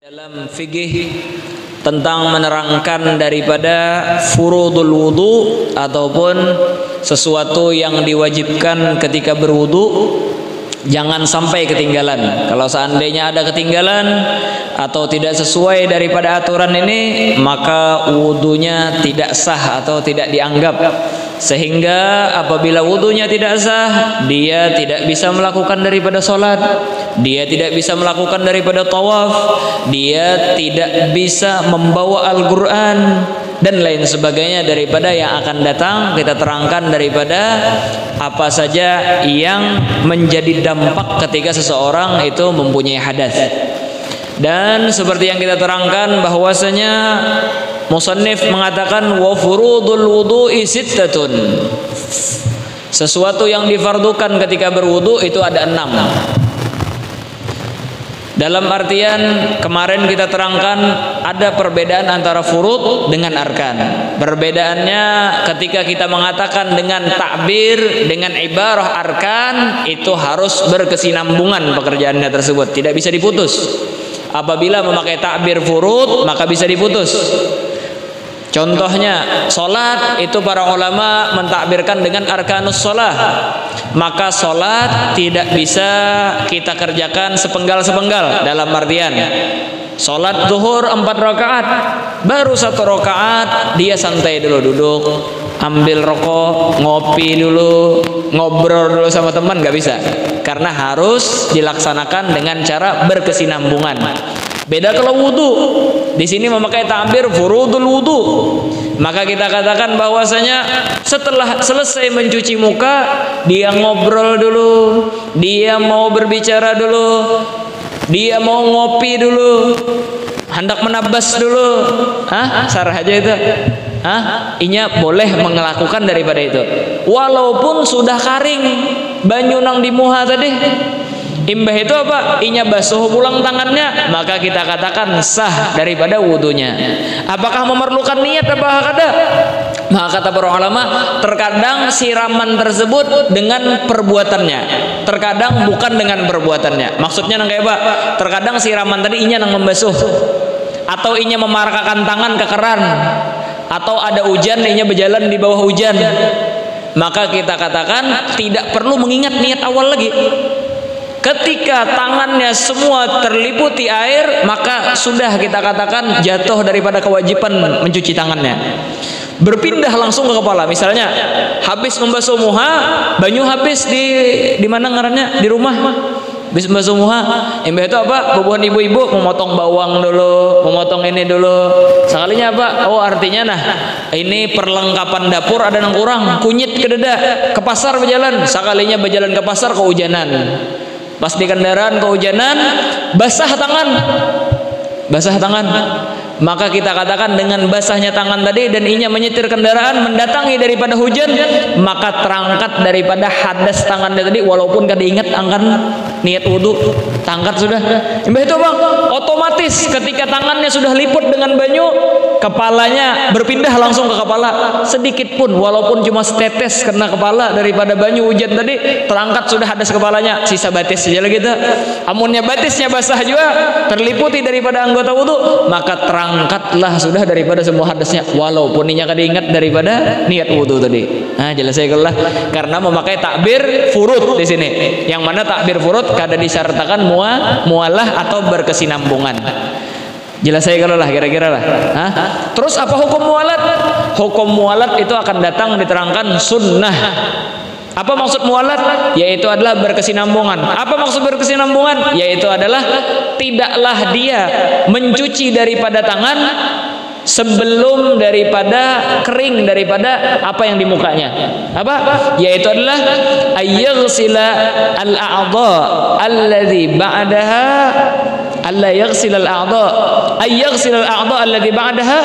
Dalam fikih tentang menerangkan daripada furudul wudu ataupun sesuatu yang diwajibkan ketika berwudu, jangan sampai ketinggalan. Kalau seandainya ada ketinggalan atau tidak sesuai daripada aturan ini, maka wudunya tidak sah atau tidak dianggap. Sehingga apabila wudunya tidak sah, dia tidak bisa melakukan daripada sholat, dia tidak bisa melakukan daripada tawaf, dia tidak bisa membawa Al-Quran dan lain sebagainya daripada yang akan datang. Kita terangkan daripada apa saja yang menjadi dampak ketika seseorang itu mempunyai hadas. Dan seperti yang kita terangkan bahwasanya musannif mengatakan wa furudul wudu'i sittatun. Sesuatu yang difardukan ketika berwudu itu ada 6. Dalam artian kemarin kita terangkan ada perbedaan antara furud dengan arkan. Perbedaannya ketika kita mengatakan dengan takbir, dengan ibarah arkan, itu harus berkesinambungan pekerjaannya tersebut, tidak bisa diputus. Apabila memakai takbir furud maka bisa diputus. Contohnya solat, itu para ulama mentakbirkan dengan arkanus solah. Maka solat tidak bisa kita kerjakan sepenggal-sepenggal. Dalam artian solat zuhur 4 rakaat, baru 1 rakaat dia santai dulu, duduk, ambil rokok, ngopi dulu, ngobrol dulu sama teman, nggak bisa. Karena harus dilaksanakan dengan cara berkesinambungan. Beda kalau wudu, di sini memakai takbir furudul wudu, maka kita katakan bahwasanya setelah selesai mencuci muka, dia ngobrol dulu, dia mau berbicara dulu, dia mau ngopi dulu, hendak menabas dulu. Sarah aja itu. Inya boleh melakukan daripada itu. Walaupun sudah kering banyu nang di muha tadi, imbah itu apa? Inya basuh pulang tangannya, maka kita katakan sah daripada wudunya. Apakah memerlukan niat apa kada? Maka kata para ulama, terkadang siraman tersebut dengan perbuatannya, terkadang bukan dengan perbuatannya. Maksudnya nang kayak apa? Terkadang siraman tadi inya nang membasuh, atau inya memarakakan tangan ke keran, atau ada hujan inya berjalan di bawah hujan. Maka kita katakan tidak perlu mengingat niat awal lagi. Ketika tangannya semua terliputi air, maka sudah kita katakan jatuh daripada kewajiban mencuci tangannya. Berpindah langsung ke kepala. Misalnya habis membasuh muha, banyu habis di mana ngarannya, di rumah. Habis membasuh muha, imbah itu apa? Bubuhan ibu-ibu memotong bawang dulu, memotong ini dulu. Sekalinya apa? Oh, artinya nah, ini perlengkapan dapur ada yang kurang, kunyit ke dada, ke pasar berjalan. Sekalinya berjalan ke pasar kehujanan. Pas di kendaraan kehujanan, basah tangan, maka kita katakan dengan basahnya tangan tadi dan inya menyetir kendaraan mendatangi daripada hujan, maka terangkat daripada hadas tangannya tadi, walaupun kada ingat angkat niat wudu, tangkat sudah. Imbah itu bang, otomatis ketika tangannya sudah liput dengan banyu, kepalanya berpindah langsung ke kepala. Sedikit pun, walaupun cuma setetes kena kepala daripada banyu hujan tadi, terangkat sudah hadas kepalanya, sisa batis saja lagi kita. Amunnya batisnya basah juga, terliputi daripada anggota wudu, maka terangkatlah sudah daripada semua hadasnya, walaupun inya kada ingat daripada niat wudu tadi. Nah, jelas saya lah, karena memakai takbir furud di sini, yang mana takbir furud kada disyaratakan mualah atau berkesinambungan. Jelas saya kalau lah kira-kira lah. Terus apa hukum mualat? Hukum mualat itu akan datang diterangkan sunnah. Apa maksud mualat? Yaitu adalah berkesinambungan. Apa maksud berkesinambungan? Yaitu adalah tidaklah dia mencuci daripada tangan sebelum daripada kering daripada apa yang di mukanya. Apa? Yaitu adalah ayyaghsila al-a'dha alladhi ba'daha, alla yaghsila al-a'dha ayyaghsila al-a'dha alladhi ba'daha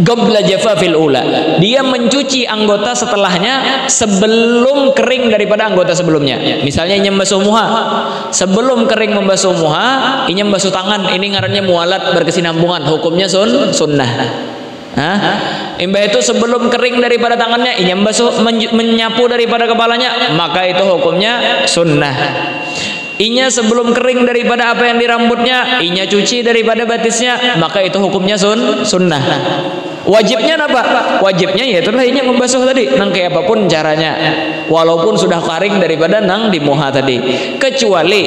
qabla jafafil ula. Dia mencuci anggota setelahnya sebelum kering daripada anggota sebelumnya. Misalnya inya membasuh muha, sebelum kering membasuh muha, inya membasuh tangan. Ini ngarannya mualat berkesinambungan, hukumnya sunnah. Imbah itu sebelum kering daripada tangannya, inya membasuh menyapu daripada kepalanya, maka itu hukumnya sunnah. inya sebelum kering daripada apa yang di rambutnya, inya cuci daripada batisnya, maka itu hukumnya sunnah. Wajibnya apa? Wajibnya yaitu inya membasuh tadi, nang kayak apapun caranya, walaupun sudah kering daripada nang di muha tadi. Kecuali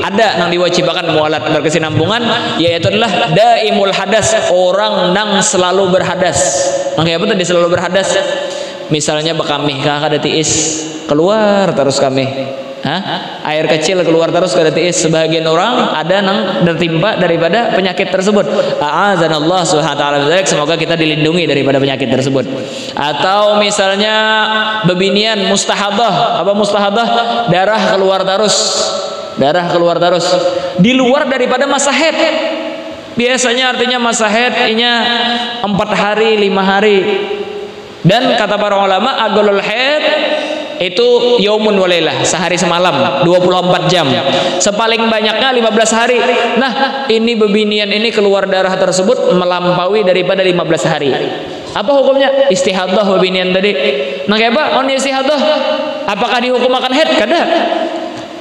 ada nang diwajibkan mualat berkesinambungan, yaitu adalah daimul hadas, orang nang selalu berhadas. Nang kayak apa tadi selalu berhadas? Misalnya bekamih kakak ada tiis keluar terus kami, air kecil keluar terus kada tiis. Sebagian orang ada nang tertimpa daripada penyakit tersebut. A'adzanallah subhanahu wa ta'ala, semoga kita dilindungi daripada penyakit tersebut. Atau misalnya bebinian mustahadah, apa mustahadah? Darah keluar terus, darah keluar terus di luar daripada masa haid. Biasanya artinya masa haid inya 4 hari 5 hari. Dan kata para ulama agolul haid itu yaumun walailah, sehari semalam, 24 jam. Sepaling banyaknya 15 hari. Nah, ini bebinian ini keluar darah tersebut melampaui daripada 15 hari. Apa hukumnya? Istihadah bebinian tadi. Nah, kayak apa? On istihadah. Apakah dihukum akan haid? Kada.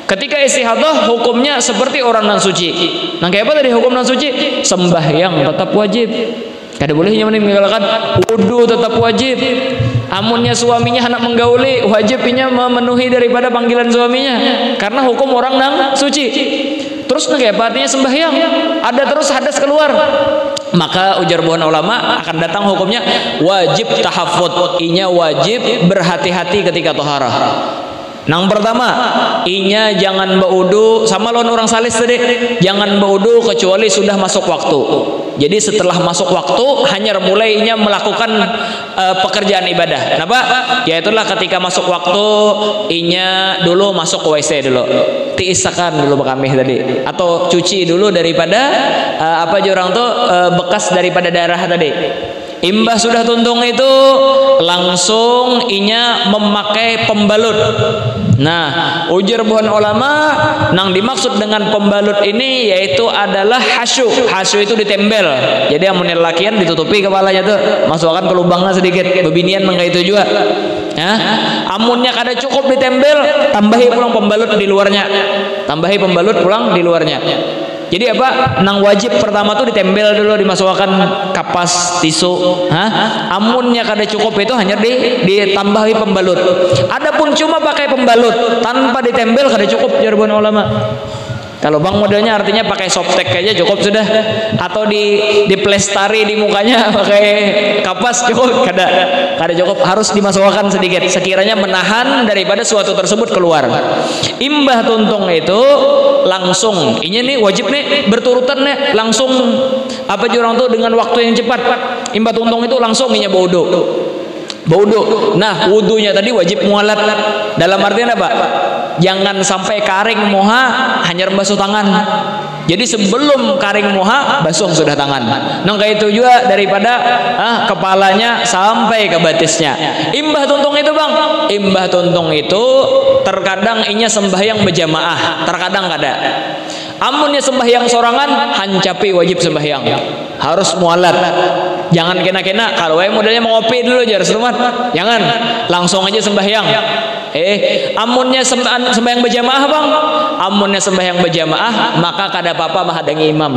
Ketika istihadah hukumnya seperti orang nan suci. Nah, kayak apa tadi hukum nan suci? Sembahyang tetap wajib. Kada bolehnya meninggalkan wudu tetap wajib. Amunnya suaminya hendak menggauli, wajibnya memenuhi daripada panggilan suaminya, karena hukum orang nang suci. Terus kayak apa artinya sembahyang? Ada terus hadas keluar, maka ujar buhan ulama akan datang hukumnya wajib tahaffud. Inya wajib berhati-hati ketika taharah. Nang pertama, inya jangan baudu sama lawan orang salis tadi. Jangan baudu kecuali sudah masuk waktu. Jadi setelah masuk waktu hanya mulai inya melakukan pekerjaan ibadah. Kenapa? Yaitulah ketika masuk waktu inya dulu masuk ke WC dulu. Tiisakan dulu bekamih tadi, atau cuci dulu daripada apa aja orang tuh bekas daripada darah tadi. Imbah sudah tuntung itu langsung inya memakai pembalut. Nah, ujar buhan ulama nang dimaksud dengan pembalut ini yaitu adalah hasyu. Hasyu itu ditembel. Jadi amun lakian ditutupi kepalanya tuh, masukkan ke lubangnya sedikit. Bebinian mangga itu juga. Ya, amunnya kada cukup ditembel, tambahi pulang pembalut di luarnya. Tambahi pembalut pulang di luarnya. Jadi apa? Nang wajib pertama tuh ditembel dulu, dimasukkan kapas tisu. Amunnya kada cukup itu hanya ditambahi pembalut. Adapun cuma pakai pembalut tanpa ditembel kada cukup jargon ulama. Kalau bang modelnya artinya pakai softtek aja cukup sudah, atau di plestari di mukanya pakai kapas cukup, kada cukup, harus dimasukkan sedikit sekiranya menahan daripada suatu tersebut keluar. Imbah tuntung itu langsung, ini nih wajib nih berturutan nih langsung apa jurang tuh dengan waktu yang cepat. Imbah tuntung itu langsung inya baudu. Nah, wudunya tadi wajib mualat. Dalam artian apa? Jangan sampai kering moha hanya basuh tangan. Jadi sebelum kering moha basuh sudah tangan. Nah, kayak itu juga daripada kepalanya sampai ke batisnya. Imbah tuntung itu bang, imbah tuntung itu terkadang inya sembahyang berjamaah, terkadang kada. Amunnya sembahyang sorangan, hancapi wajib sembahyang, harus mualat. Jangan kena-kena. Kalau modelnya mau ngopi dulu jar serumat, jangan langsung aja sembahyang. Amunnya sembahyang berjamaah bang, amunnya sembahyang berjamaah maka kada apa-apa menghadangi imam.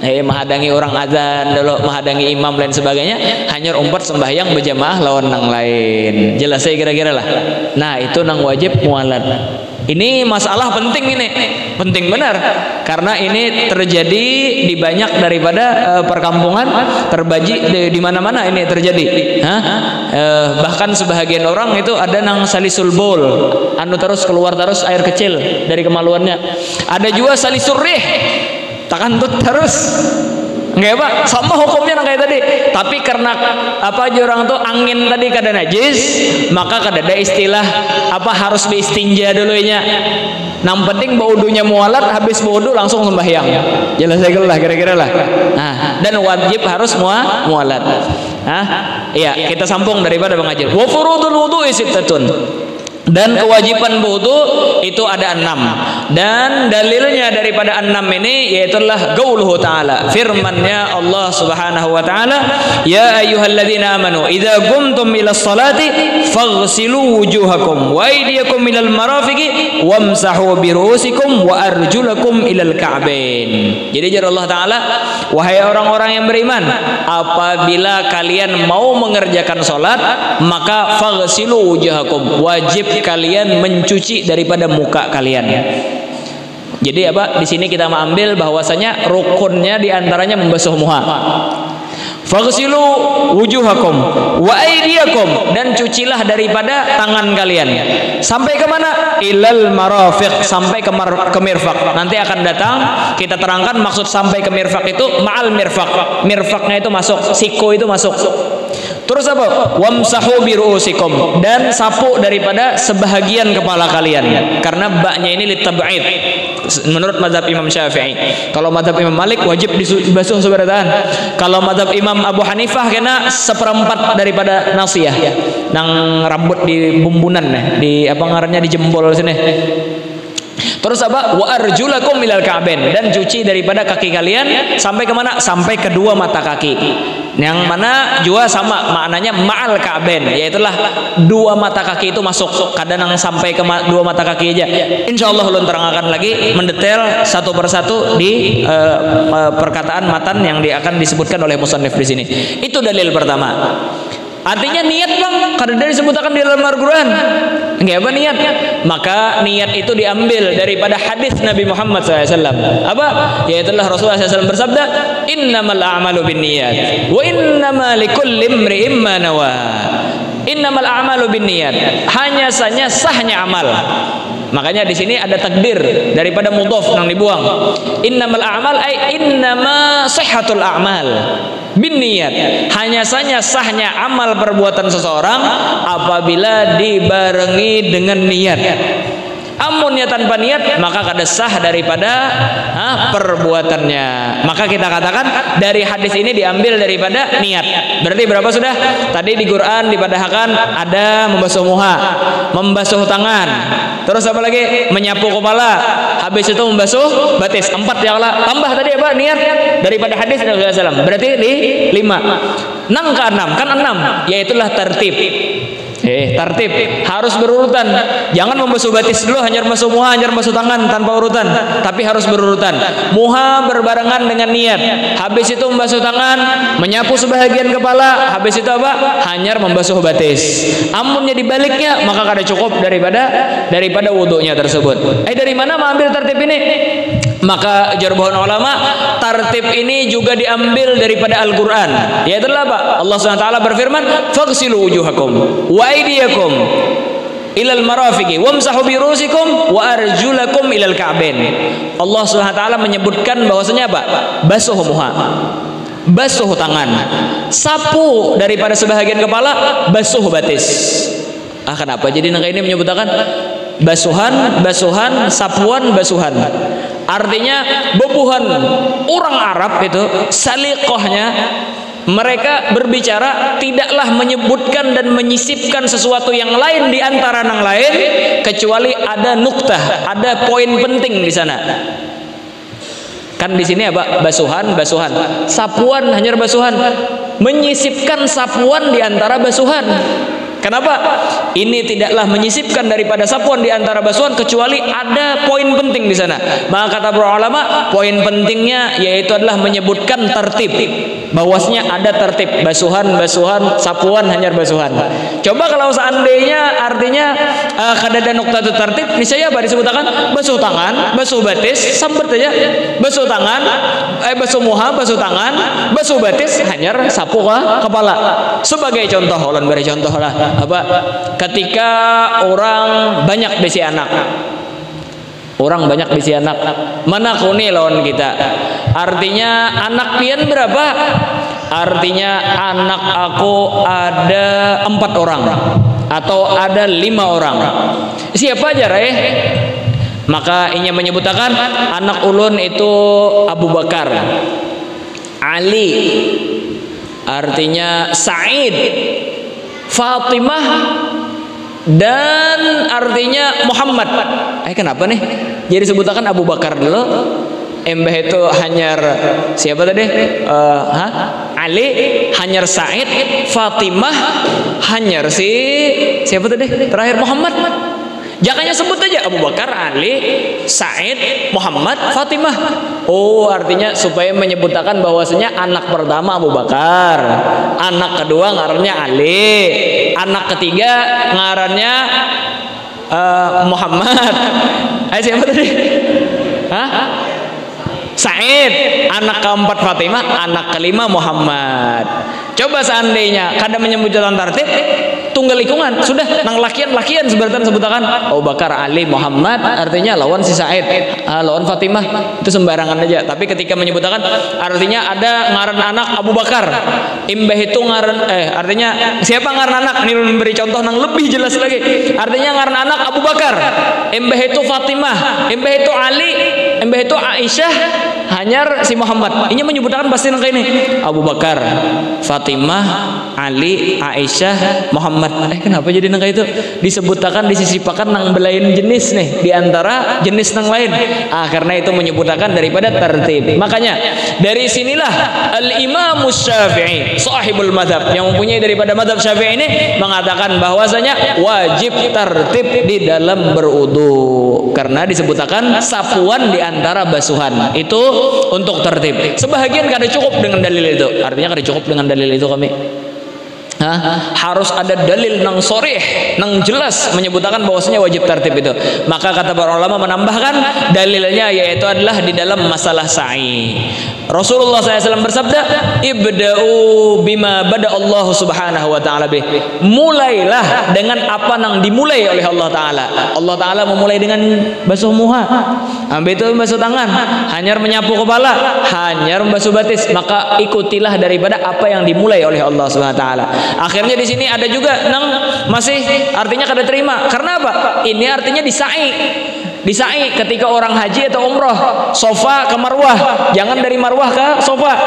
Menghadangi orang azan dulu, menghadangi imam lain sebagainya, hanya umpat sembahyang berjamaah lawan nang lain. Jelas saya kira-kira lah. Nah, itu nang wajib mualat. Ini masalah penting, ini penting benar, karena ini terjadi di banyak daripada perkampungan, terbagi di mana-mana ini terjadi. Bahkan sebahagian orang itu ada nang salisul bol, anu terus keluar terus air kecil dari kemaluannya. Ada juga salisul rih, takan tut terus. Enggak pak, sama hukumnya kayak tadi. Tapi karena apa aja orang tuh angin tadi kada najis, maka kada ada istilah apa harus diistinja dulunya. Yang penting baudunya mualat, habis baudu langsung sembahyang. Jelas saya lah kira-kira lah. Dan wajib harus mualat. Iya, kita sambung daripada pengajian. Wa furudul wudu'i sittatun. Dan kewajiban wudu itu ada 6. Dan dalilnya daripada 6 ini yaitulah qauluhu ta'ala, firman-Nya Allah Subhanahu wa taala, ya ayyuhalladzina amanu idza qumtum ilas salati faghsilu wujuhakum wa aydiyakum ilal marafiqi wamsahu bi ru'usikum wa arjulakum ilal ka'bain. Jadi jar Allah taala, wahai orang-orang yang beriman, apabila kalian mau mengerjakan salat maka faghsilu wujuhakum, wajib kalian mencuci daripada muka kalian. Jadi apa? Di sini kita mengambil bahwasanya rukunnya diantaranya membasuh muka. Faghsilu wujuhakum wa aydiyakum, dan cucilah daripada tangan kalian sampai ke mana? Ilal marafiq, sampai ke mirfaq. Nanti akan datang kita terangkan maksud sampai ke mirfaq itu ma'al mirfaq. Mirfaqnya itu masuk, siku itu masuk. Terus apa? Wamsahu bi ru'usikum, dan sapu daripada sebahagian kepala kalian. Karena baknya ini litab'id menurut mazhab Imam Syafi'i. Kalau mazhab Imam Malik wajib dibasuh seberataan. Kalau mazhab Imam Abu Hanifah kena 1/4 daripada nasiyah. Nang rambut di bumbunan di apa ngarannya di jempol sini. Terus apa? Wa arjulakum ilal ka'bain, dan cuci daripada kaki kalian sampai ke mana? Sampai kedua mata kaki. Yang mana juga sama maknanya ma'al ka'bain, yaitulah dua mata kaki itu masuk. Kadang sampai ke dua mata kaki aja. Insyaallah ulun terangkan lagi mendetail satu persatu di perkataan matan yang akan disebutkan oleh musannif di sini. Itu dalil pertama. Artinya niat bang, karena disebutkan di dalam Al-Quran. Enggak apa niat? Maka niat itu diambil daripada hadis Nabi Muhammad SAW. Apa? Yaitulah Rasulullah SAW bersabda, innamal a'malu binniyat wa innama likulli imri'in ma nawa. Innamal a'malu binniyat, hanya saja sahnya amal. Makanya di sini ada takdir daripada mudhaf yang dibuang. Innamal a'mal ay innama sihhatul a'mal binniyat, hanya saja sahnya amal perbuatan seseorang apabila dibarengi dengan niat. Amunnya tanpa niat maka kada sah daripada perbuatannya. Maka kita katakan dari hadis ini diambil daripada niat. Berarti berapa sudah? Tadi di Quran dipadahkan ada membasuh muka, membasuh tangan, terus apa lagi? Menyapu kepala, habis itu membasuh batis. 4 ya Allah. Tambah tadi apa? Niat daripada hadis Nabi SAW. Berarti di 5. Nang ke 6 kan 6, yaitulah tertib. Tertib harus berurutan. Jangan membasuh batis dulu, hanya membasuh muha, hanya membasuh tangan tanpa urutan, tapi harus berurutan. Muha berbarengan dengan niat. Habis itu membasuh tangan, menyapu sebahagian kepala, habis itu apa? Hanya membasuh batis. Amunnya dibaliknya maka kada cukup daripada wudunya tersebut. Dari mana mengambil tertib ini? Maka jarbuhan ulama, tertib ini juga diambil daripada Al-Quran. Yaitu apa? Allah SWT berfirman, faghsilu wujuhakum wa aydiyakum ilal marafiqi wamsahu bi ru'usikum wa arjulakum ilal ka'bain. Allah SWT menyebutkan bahwasanya apa? Basuh muha, basuh tangan, sapu daripada sebahagian kepala, basuh batis. Kenapa jadi nangka ini menyebutkan basuhan, sapuan, basuhan? Artinya bebuhan orang Arab itu saliqahnya, mereka berbicara tidaklah menyebutkan dan menyisipkan sesuatu yang lain di antara yang lain kecuali ada nuktah, ada poin penting di sana. Kan di sini apa? Basuhan, sapuan, hanya basuhan, menyisipkan sapuan di antara basuhan. Kenapa? Ini tidaklah menyisipkan daripada sapuan di antara basuhan kecuali ada poin penting di sana. Maka kata para ulama, poin pentingnya yaitu adalah menyebutkan tertib. Bahwasanya ada tertib, basuhan, sapuan, hanya basuhan. Coba kalau seandainya artinya kada ada nukta tertib, niscaya apa disebutkan? Basuh tangan, basuh batis, sambet aja. Basuh tangan, basuh muha, basuh tangan, basuh batis, hanya sapu kepala. Sebagai contoh, ulun beri contoh lah. Apa? Ketika orang banyak bisi anak, mana kuni lawan kita? Artinya anak pian berapa? Artinya anak aku ada 4 orang atau ada 5 orang. Siapa aja Maka ini menyebutkan anak ulun itu Abu Bakar, Ali, artinya Sa'id, Fatimah, dan artinya Muhammad. Kenapa nih? Jadi sebutakan Abu Bakar dulu. Embah itu hanyar siapa tadi? Ali, hanyar Said, Fatimah, hanyar si siapa tadi? Terakhir Muhammad. Jangannya sebut aja Abu Bakar, Ali, Said, Muhammad, Fatimah. Oh, artinya supaya menyebutkan bahwasanya anak pertama Abu Bakar, anak kedua ngarannya Ali, anak ketiga ngarannya Muhammad. Siapa tadi? Said, anak keempat Fatimah, anak kelima Muhammad. Coba seandainya kada menyebutkan tartib, tunggal likungan sudah nang lakian sebutakan Abu Bakar, Ali, Muhammad, artinya lawan si Said, lawan Fatimah, itu sembarangan aja. Tapi ketika menyebutkan artinya ada ngaran anak Abu Bakar, imbah itu ngaran artinya siapa ngaran anak, ini memberi contoh nang lebih jelas lagi. Artinya ngaran anak Abu Bakar, imbah itu Fatimah, imbah itu Ali, imbah itu Aisyah, hanyar si Muhammad. Ini menyebutkan pasti nang ini Abu Bakar, Fatimah, Ali, Aisyah, Muhammad. Kenapa jadi nang itu disebutkan disisipakan nang belain jenis nih di antara jenis nang lain? Karena itu menyebutkan daripada tertib. Makanya dari sinilah Al-Imam Syafi'i sahibul madhab yang mempunyai daripada madhab Syafi'i ini mengatakan bahwasanya wajib tertib di dalam berwudu karena disebutkan sapuan di antara basuhan itu untuk tertib. Sebahagian kada cukup dengan dalil itu. Artinya kada cukup dengan dalil itu kami. Harus ada dalil nang sorih, nang jelas menyebutkan bahwasanya wajib tertib itu. Maka kata para ulama menambahkan dalilnya yaitu adalah di dalam masalah sa'i. Rasulullah SAW bersabda, ibda'u bima bada Allah subhanahu wa ta'ala bih. Mulailah dengan apa yang dimulai oleh Allah Ta'ala. Allah Ta'ala memulai dengan basuh muha, ambil itu basuh tangan, hanyar menyapu kepala, hanyar membasuh batis. Maka ikutilah daripada apa yang dimulai oleh Allah Subhanahu wa ta'ala. Akhirnya di sini ada juga nang masih artinya kada terima. Karena apa? Ini artinya disai. Disai ketika orang haji atau umroh, sofa ke marwah, jangan dari marwah ke sofa.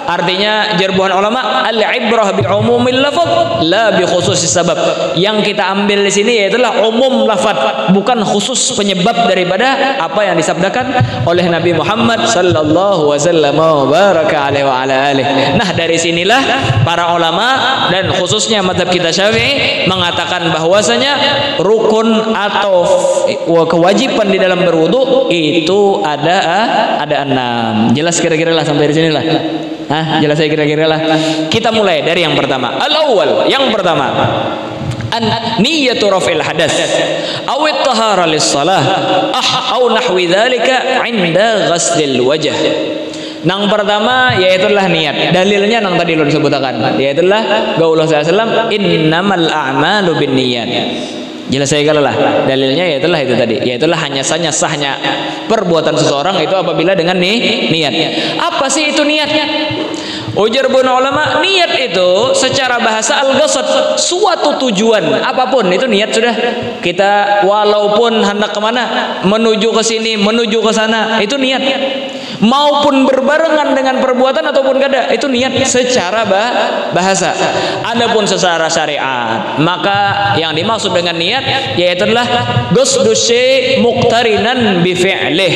Artinya jerbuhan ulama, al-ibrah bi umumil lafaz la bi khususis sabab. Yang kita ambil di sini yaitulah umum lafaz, bukan khusus penyebab daripada apa yang disabdakan oleh Nabi Muhammad sallallahu wasallam wa baraka alaihi wa ala alihi. Nah, dari sinilah para ulama dan khususnya mazhab kita Syafi'i mengatakan bahwasanya rukun atau kewajiban di dalam berwudu itu ada 6. Jelas kira-kira lah sampai di sinilah. Jelas saya kira-kira lah. Kita mulai dari yang pertama. Al-awwal, yang pertama. Niyatu raf'il hadas aw at-tahara lis-shalah aw nahwi dzalika 'inda ghaslil wajh. Nang pertama yaitulah niat. Dalilnya nang tadi lo disebutkan. Yaitulah qaulullah sallallahu alaihi wasallam innamal a'malu binniyat. Jelas saya kalau lah dalilnya yaitulah itu tadi, yaitulah hanya sahnya perbuatan seseorang itu apabila dengan niat. Apa sih itu niatnya? Ujar bun ulama, niat itu secara bahasa al-qasad, suatu tujuan apapun itu niat sudah. Kita walaupun hendak kemana, menuju ke sini, menuju ke sana, itu niat. Maupun berbarengan dengan perbuatan ataupun kada, itu niat secara bahasa. Adapun secara syariat, maka yang dimaksud dengan niat yaitu adalah qasdu syai' muqtarinan bi fi'lih.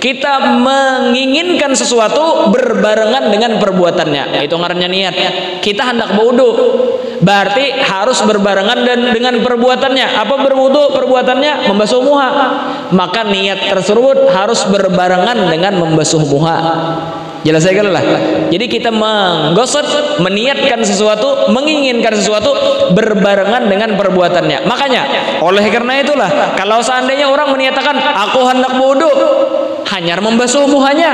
Kita menginginkan sesuatu berbarengan dengan perbuatannya, itu ngarannya niat. Kita hendak berwudu, berarti harus berbarengan dengan perbuatannya. Apa berwudu? Perbuatannya membasuh muha. Maka niat tersebut harus berbarengan dengan membasuh muha. Jelas saya lah. Jadi kita menggosot, meniatkan sesuatu, menginginkan sesuatu berbarengan dengan perbuatannya. Makanya oleh karena itulah kalau seandainya orang meniatakan aku hendak berwudu, hanya membasuh muhanya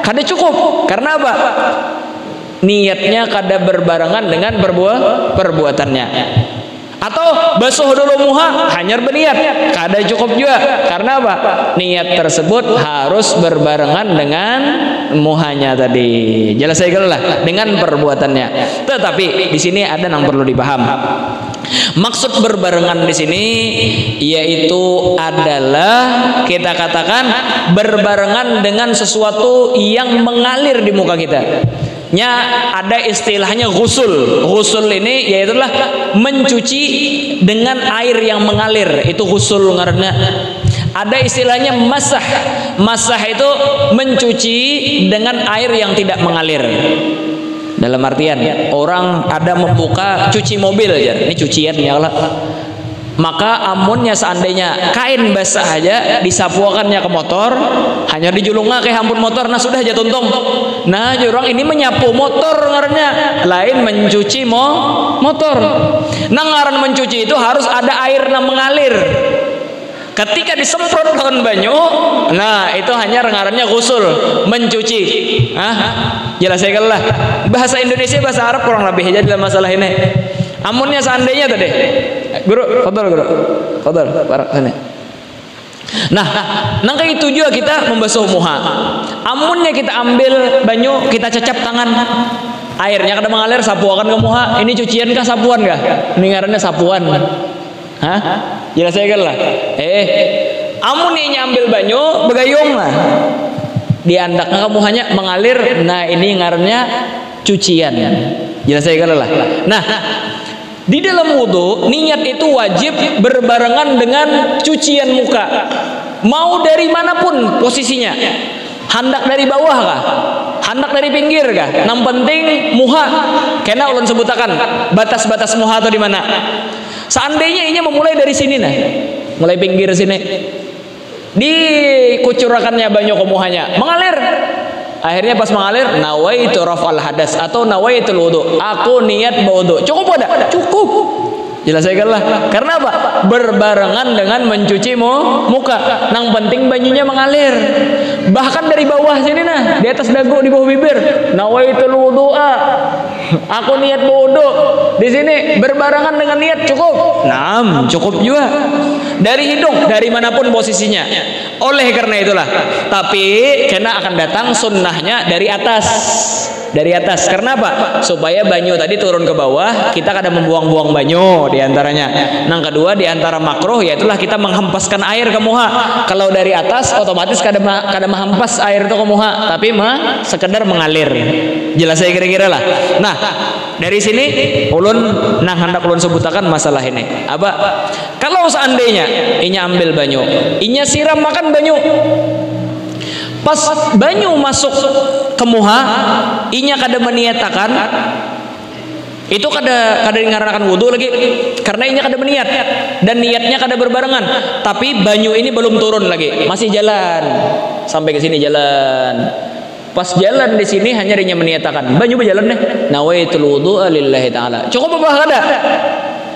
kada cukup. Karena apa? Niatnya kada berbarengan dengan perbuatannya. Atau basuh dulu muha hanya berniat, kada cukup juga. Karena apa? Niat tersebut harus berbarengan dengan muhanya tadi. Jelas saya lah dengan perbuatannya. Tetapi di sini ada yang perlu dipaham. Maksud berbarengan di sini yaitu adalah kita katakan berbarengan dengan sesuatu yang mengalir di muka kita. nya ada istilahnya ghusul. Ghusul ini yaitulah mencuci dengan air yang mengalir, itu ghusul ngaranna. Ada istilahnya masah. Masah itu mencuci dengan air yang tidak mengalir. Dalam artian orang ada membuka cuci mobil aja, ini cucian ya Allah. Maka amunnya seandainya kain basah aja disapuakannya ke motor, hanya dijulunga ke hampun motor, nah sudah aja tuntung. Nah orang ini menyapu motor ngarannya, lain mencuci motor. Nah ngaran mencuci itu harus ada air yang mengalir. Ketika disemprot lawan banyu, nah itu hanya ngarannya ghusul, mencuci. Jelas ya lah. Bahasa Indonesia bahasa Arab kurang lebih aja dalam masalah ini. Amunnya seandainya tadi, guru, fadal, para sini. Nah, nangka itu juga kita membasuh muha. Amunnya kita ambil banyu, kita cecap tangan, airnya kada mengalir, sapuakan ke muha. Ini cucian kah sapuan kah? Ini ngarannya sapuan. Hah? Jelas saya kan lah. Amunnya ambil banyu, begayung lah. Diandaknya kamu hanya mengalir. Nah ini ngarannya cucian. Jelas saya kan lah. Nah. Di dalam wudhu, niat itu wajib berbarengan dengan cucian muka. Mau dari manapun posisinya. Handak dari bawah kah? Handak dari pinggir kah? Yang penting muha. Kena ulun sebutakan batas-batas muha atau di mana. Seandainya ini memulai dari sini nah. Mulai pinggir sini. Dikucurakannya banyu ke muhanya. Mengalir. Akhirnya pas mengalir, nawaitu raf'al hadas atau nawaitul wudu. Aku niat berwudu. Cukup ada? Cukup. Jelas saya lah. Karena apa? Berbarengan dengan mencuci muka. Yang penting banyunya mengalir. Bahkan dari bawah sini nah, di atas dagu, di bawah bibir. Nawaitul wudu'a. Aku niat berwudu. Di sini berbarengan dengan niat cukup. Naam, cukup juga. Dari hidung, dari manapun posisinya. Oleh karena itulah, tapi kena akan datang sunnahnya dari atas. Dari atas. Karena apa? Supaya banyu tadi turun ke bawah, kita kadang membuang-buang banyu diantaranya. Yang kedua, diantara makruh yaitulah kita menghempaskan air ke muha. Kalau dari atas otomatis kadang menghempas air itu ke muha, tapi sekedar mengalir. Jelas saya kira-kira lah. Nah, dari sini ulun nang hendak ulun sebutakan masalah ini. Apa? Kalau seandainya inya ambil banyu, inya siram makan banyu. Pas banyu masuk ke muha, inya kada meniatakan, itu kada ngarankan wudu lagi, karena inya kada meniat dan niatnya kada berbarengan. Tapi banyu ini belum turun lagi, masih jalan sampai ke sini jalan. Pas jalan di sini hanya inya meniatakan, banyu berjalan deh. Nawaitul wudu'a lillahi ta'ala. Cukup apa kada?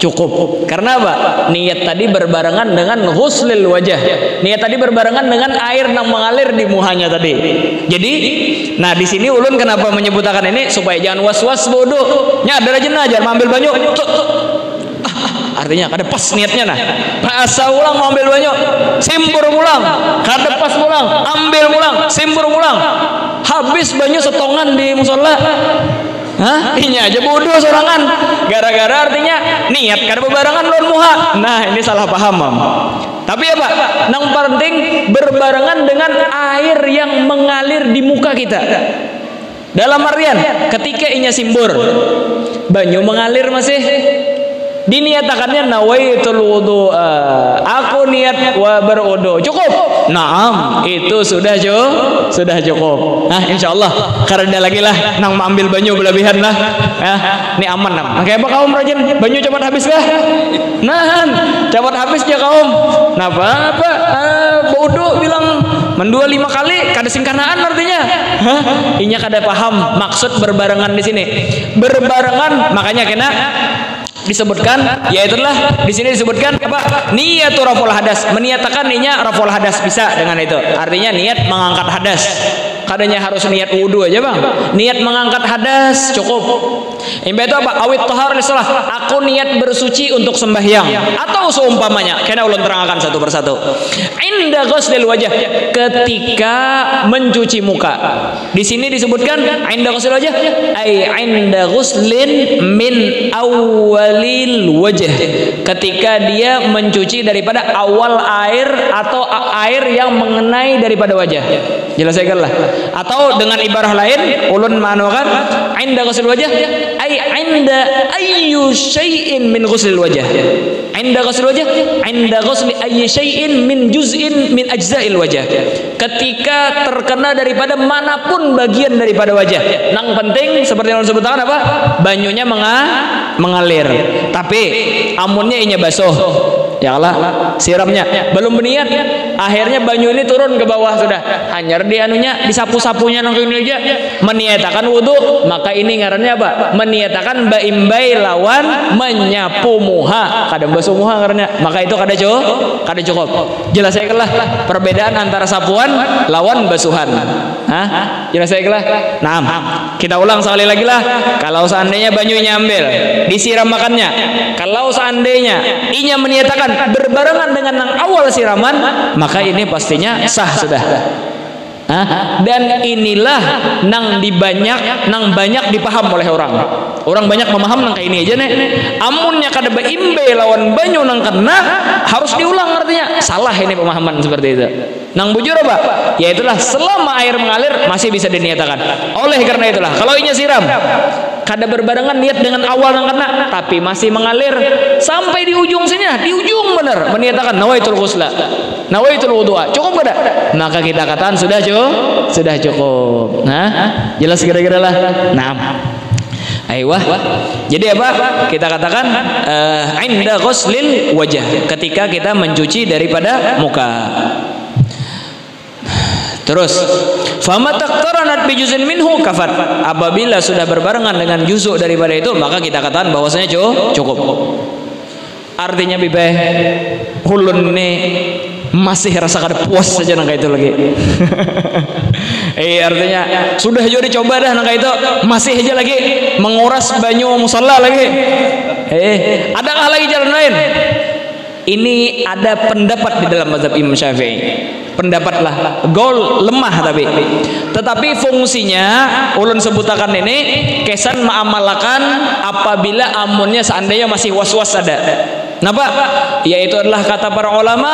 Cukup. Karena apa? Niat tadi berbarengan dengan ghuslil wajah. Niat tadi berbarengan dengan air yang mengalir di muhanya tadi. Jadi, nah di sini ulun kenapa menyebutkan ini supaya jangan was-was wudu. Nya ada aja jangan ambil banyu. Artinya kada pas niatnya nah. Asa ulang mau ambil banyu, simpur ulang. Kada pas ulang, ambil ulang, simpur ulang. Habis banyu setongan di musola. Ini aja bodoh sorangan. Gara-gara artinya niat kada berbarengan lawan muha. Nah, ini salah paham. Tapi apa? Yang penting berbarengan dengan air yang mengalir di muka kita. Dalam artian ketika inya simbur, banyu mengalir masih diniatakannya nawaitul wudu, aku niat wa berwudu. Cukup? Naam, itu sudah cukup. Nah, insyaallah karena lagi lah nang ambil banyu berlebihan lah. Ini aman nam. Kayak apa kaum rajin banyu cepat habis kah? Nah, cepat habis ya kaum. Nah, apa? Wudu bilang mendua 5 kali kada singkanaan artinya. Inya kada paham maksud berbarengan di sini. Berbarengan makanya kena disebutkan, yaitulah di sini disebutkan apa? Niatul raful hadas, meniatakan niatnya raful hadas, bisa dengan itu. Artinya niat mengangkat hadas. Kadanya harus niat wudu aja bang. Niat mengangkat hadas cukup. Imba itu apa? Awit tahar lisalah. Aku niat bersuci untuk sembahyang atau seumpamanya. Kena ulun terangkan satu persatu. Inda ghuslil wajah, ketika mencuci muka. Di sini disebutkan inda ghuslil wajah, ai inda ghuslin min awwalil wajah. Ketika dia mencuci daripada awal air atau air yang mengenai daripada wajah. Jelaskanlah. Atau dengan ibarah lain, ulun manukan inda ghuslil wajah ai inda ayyu syai'in min ghuslil wajah. Inda ghuslil wajah, inda ghusli ayyi syai'in min juz'in min ajza'il wajah. Ketika terkena daripada manapun bagian daripada wajah. Nang penting seperti yang disebutkan apa? Banyunya mengalir. Tapi amunnya inya basuh. Ya Allah, siramnya belum berniat, akhirnya banyu ini turun ke bawah sudah. Hanyar di anunya, disapu-sapunya nang ini aja. Meniatakan wudu, maka ini ngarannya apa? Meniatakan baimbai lawan menyapu muha. Kada basuh muha ngarannya. Maka itu kada cukup. Jelaskanlah perbedaan antara sapuan lawan basuhan. Hah? Jelaskanlah. Nah, kita ulang sekali lagi lah. Kalau seandainya banyunya ambil, disiram makannya. Kalau seandainya inya meniatakan berbarengan dengan yang awal siraman, maka ini pastinya sah sudah. Dan inilah nang banyak dipaham oleh orang. Orang banyak memaham nang kayak ini aja nih. Amunnya kada baimbe lawan banyu nang kena harus diulang, artinya salah ini pemahaman seperti itu. Nang bujur apa? Ya itulah selama air mengalir masih bisa diniatakan. Oleh karena itulah kalau inya siram kada berbarengan niat dengan awal nang kena tapi masih mengalir sampai di ujung sini, di ujung benar meniatakan nawaitul ghusla, nawaitul wudu'a, cukup kada? Maka kita katakan sudah cukup. Nah, jelas kira-kira lah. Nah, aiyah. Jadi apa? Kita katakan inda ghuslil wajah, ketika kita mencuci daripada muka. Terus, fama taqtaranat bi juz'in minhu kafat. Apabila sudah berbarengan dengan juzuk daripada itu, maka kita katakan bahwasanya cukup. Artinya bibeh hulun ini masih rasa kada puas saja nang itu lagi. Artinya sudah juga dicoba dah nang itu, masih aja lagi menguras banyu musalla lagi. Adakah lagi jalan lain? Ini ada pendapat di dalam mazhab Imam Syafi'i. Pendapatlah gol lemah tetapi fungsinya ulun sebutakan ini kesan mengamalkan apabila amunnya seandainya masih was-was ada. Napa? Yaitu adalah kata para ulama,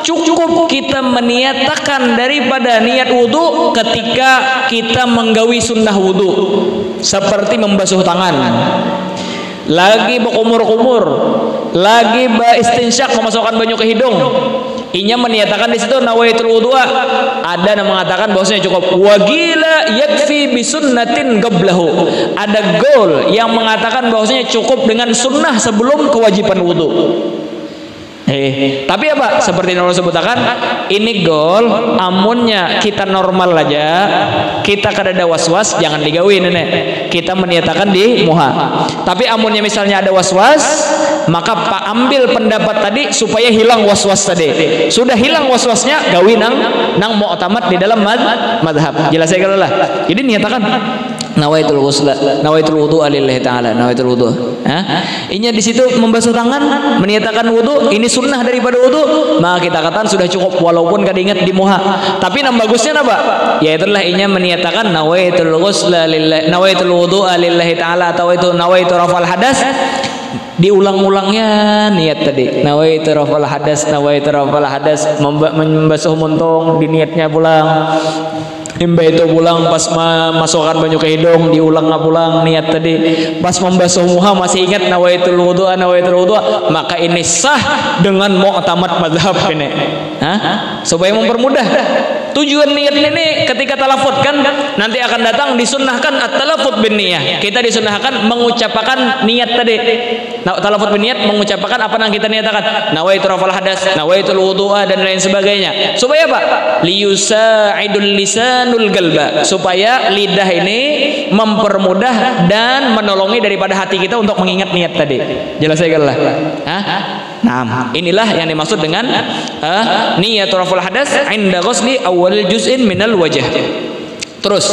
cukup kita meniatakan daripada niat wudu ketika kita menggawi sunnah wudu, seperti membasuh tangan, lagi berkumur-kumur, lagi beristinsyak memasukkan banyu ke hidung. Inya meniatakan di situ nawaitul wudu'a. Ada yang mengatakan bahwasanya cukup. Wagila yakfi bisunnatin qablahu. Ada gol yang mengatakan bahwasanya cukup dengan sunnah sebelum kewajiban wudu. Tapi apa? Seperti yang Allah sebutkan, ini gol amunnya kita normal aja, kita kada ada was-was, jangan digawi nenek. Kita meniatakan di muha. Tapi amunnya misalnya ada was-was, maka ambil pendapat tadi supaya hilang was-was tadi. Sudah hilang was-wasnya, gawi nang mu'tamad di dalam madhab. Jelaskan lah. Jadi niatakan nawaitul ghusla, nawaitul wudu'a lillahi ta'ala, nawaitul wudu'. Inya di situ membasuh tangan, meniatakan wudu, ini sunnah daripada wudu, maka kita katakan sudah cukup walaupun kada ingat di muha. Tapi yang bagusnya apa? Yaitulah inya meniatakan nawaitul ghusla lillahi, nawaitul wudu'a lillahi ta'ala, atau itu nawaitu rafal hadas. Diulang-ulangnya niat tadi, nawaitu rafal hadas, nawaitu rafal hadas, membasuh muntung di niatnya pulang. Imba itu pulang pas masukkan banyu ke hidung, diulang pulang niat tadi. Pas membasuh muha masih ingat nawaitul wudu'a, nawaitul wudu'a, maka ini sah dengan mu'tamad mazhab ini. Supaya mempermudah. Tujuan niat ini ketika talafut kan nanti akan datang disunnahkan at-talafut bin niyah. Kita disunnahkan mengucapkan niat tadi. Talafut bin niyat mengucapkan apa yang kita niatakan. Nawaitu rafal hadas, nawaitul wudu'a dan lain sebagainya. Supaya apa? Liyusa'idul lisanul galba. Supaya lidah ini mempermudah dan menolongi daripada hati kita untuk mengingat niat tadi. Jelaskanlah. Nah, inilah yang dimaksud dengan niyatul raful hadas inda ghusli awal juz'in minal wajah. Terus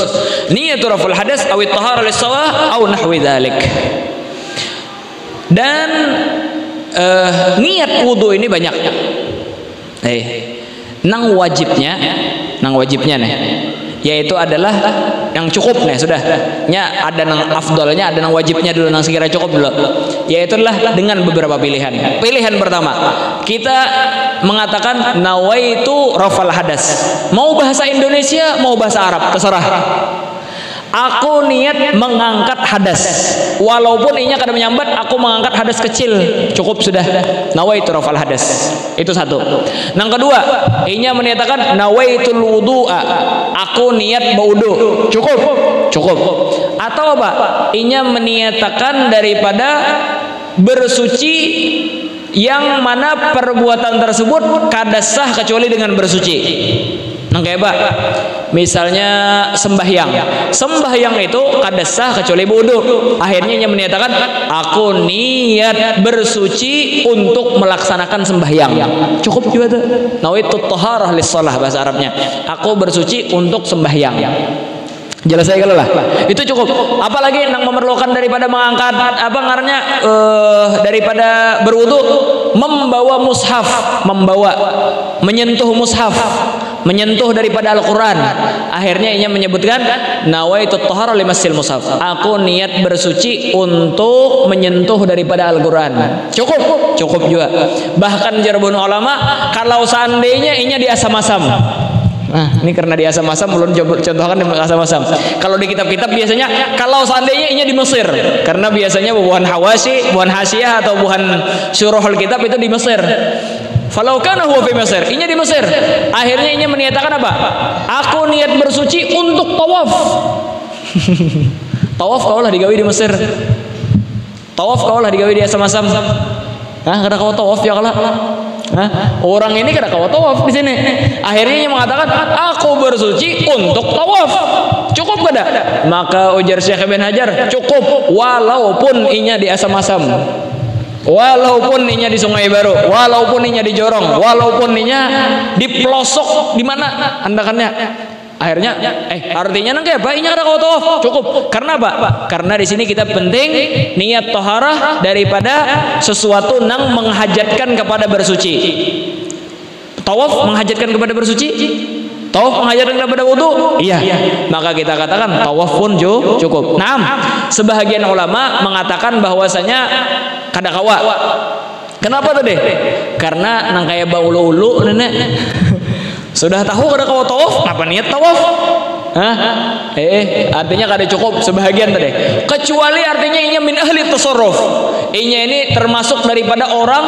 niatu raful hadas awit tahara lis-shalah au nahwi dzalik. Dan niat wudu ini banyak. Nang wajibnya nih, yaitu adalah yang cukup nih sudah. Ada nang afdolnya, ada nang wajibnya dulu, nang sekira cukup dulu. Yaitu adalah dengan beberapa pilihan. Pilihan pertama, kita mengatakan nawaitu rafal hadas. Mau bahasa Indonesia, mau bahasa Arab, terserah. Aku niat mengangkat hadas, walaupun inya kada menyambat, aku mengangkat hadas kecil, cukup sudah. Nawaitu rafal hadas. Itu satu. Yang kedua, inya menyatakan nawaitul wudu'a, aku niat berwudu, cukup. Atau apa? Inya menyatakan daripada bersuci yang mana perbuatan tersebut kada sah kecuali dengan bersuci. Kayak apa? Misalnya sembahyang itu kada sah kecuali wudu. Akhirnya ia menyatakan aku niat bersuci untuk melaksanakan sembahyang. Cukup juga tuh. Nawaitu thaharah lis-shalah bahasa Arabnya. Aku bersuci untuk sembahyang. Jelas saya kalau lah. Itu cukup. Apalagi yang memerlukan daripada mengangkat daripada berwudu, menyentuh mushaf, menyentuh daripada Al-Quran. Akhirnya ia menyebutkan nawaitu tahara limassil mushaf, aku niat bersuci untuk menyentuh daripada Al-Quran. Cukup juga. Bahkan jarbun ulama, kalau seandainya inya di asam-asam, nah ini karena di asam-asam, ulun contohkan di asam-asam. Kalau di kitab-kitab biasanya kalau seandainya inya di Mesir, karena biasanya buhan Hawashi, buhan Hasyiah atau buhan syuruhul kitab itu di Mesir. Falau kana huwa fi Mesir, inya di Mesir. Akhirnya inya menyatakan apa? Aku niat bersuci untuk tawaf. Tawaf kaulah digawe di Mesir. Tawaf kaulah digawe di asam-asam. Kada kau tawaf ya kalah. Orang ini kada kau tawaf di sini. Akhirnya ia mengatakan aku bersuci untuk tawaf. Cukup kada? Maka ujar Syekh Ibn Hajar, cukup walaupun inya di asam-asam, walaupun inya di Sungai Baru, walaupun inya di Jorong, walaupun inya di pelosok di mana andakannya. Akhirnya artinya nang kayak apa? Inya kada kau tawaf. Cukup. Karena apa? Karena di sini kita penting niat taharah daripada sesuatu nang menghajatkan kepada bersuci. Tawaf menghajatkan kepada bersuci? Tawaf menghajatkan kepada wudu? Iya. Maka kita katakan tawaf pun cukup. Naam. Sebahagian ulama mengatakan bahwasanya kada kawa. Kenapa tadi? Karena nang kayak baulu-ulu nenek. Sudah tahu kada kau tawaf, apa niat tawaf? Artinya kada cukup sebahagian tadi. Kecuali artinya inya min ahli tasarruf. Inya ini termasuk daripada orang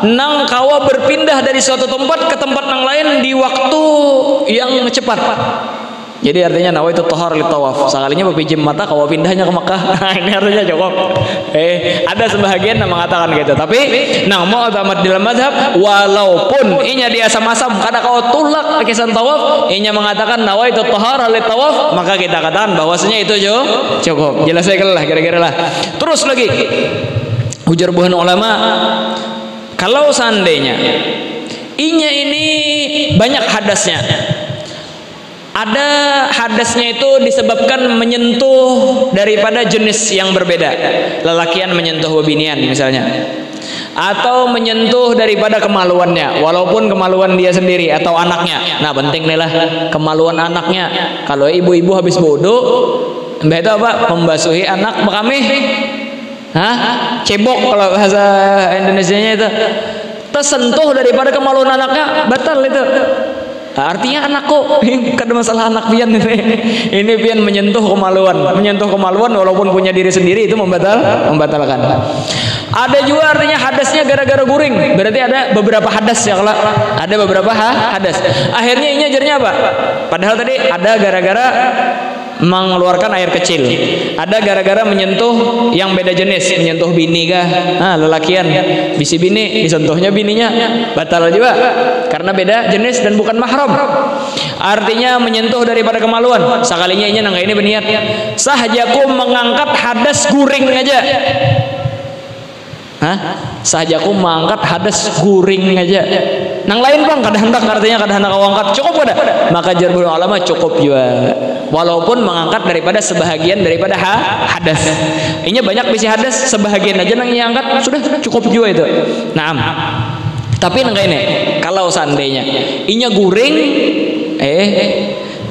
nang kawa berpindah dari suatu tempat ke tempat yang lain di waktu yang cepat. Jadi artinya nawaitu tahar li tawaf. Sekalinya berpinjam mata kawa pindahnya ke Makkah. Ini artinya cukup. Ada sebahagian yang mengatakan gitu. Tapi nang mau tamat dalam mazhab, walaupun inya di asam-asam kada kawa tulak kesan tawaf, inya mengatakan nawaitu tahar li tawaf, maka kita katakan bahwasanya itu cukup. Jelas saya lah kira-kira lah. Terus lagi ujar buhan ulama, kalau seandainya inya ini banyak hadasnya, ada hadasnya itu disebabkan menyentuh daripada jenis yang berbeda, lelakian menyentuh wabinian misalnya, atau menyentuh daripada kemaluannya, walaupun kemaluan dia sendiri atau anaknya. Nah penting nih lah kemaluan anaknya. Kalau ibu-ibu habis bodoh, mbak itu apa? Membasuhi anak bekamih, cebok kalau bahasa Indonesianya itu. Tersentuh daripada kemaluan anaknya, batal itu. Artinya anakku, kada masalah anak pian ini pian menyentuh kemaluan walaupun punya diri sendiri, itu membatalkan. Ada juga artinya hadasnya gara-gara guring, berarti ada beberapa hadas ya, kalau ada beberapa hadas. Akhirnya ini ajarnya apa? Padahal tadi ada gara-gara mengeluarkan air kecil, ada gara-gara menyentuh yang beda jenis, menyentuh bini kah, lelakian bisi bini, disentuhnya bininya, batal juga karena beda jenis dan bukan mahram. Artinya menyentuh daripada kemaluan. Sekalinya ini nangga ini berniat sahajaku mengangkat hadas guring aja, Sahajaku mengangkat hadas guring aja. Nang lain bang kada hendak, artinya kada hendak kau angkat, cukup kada? Maka jarbul ulama cukup juga. Walaupun mengangkat daripada sebahagian daripada hadas. Inya banyak bisi hadas, sebahagian aja nang ia angkat sudah cukup juga itu. Naam. Tapi nang ini kalau seandainya inya guring,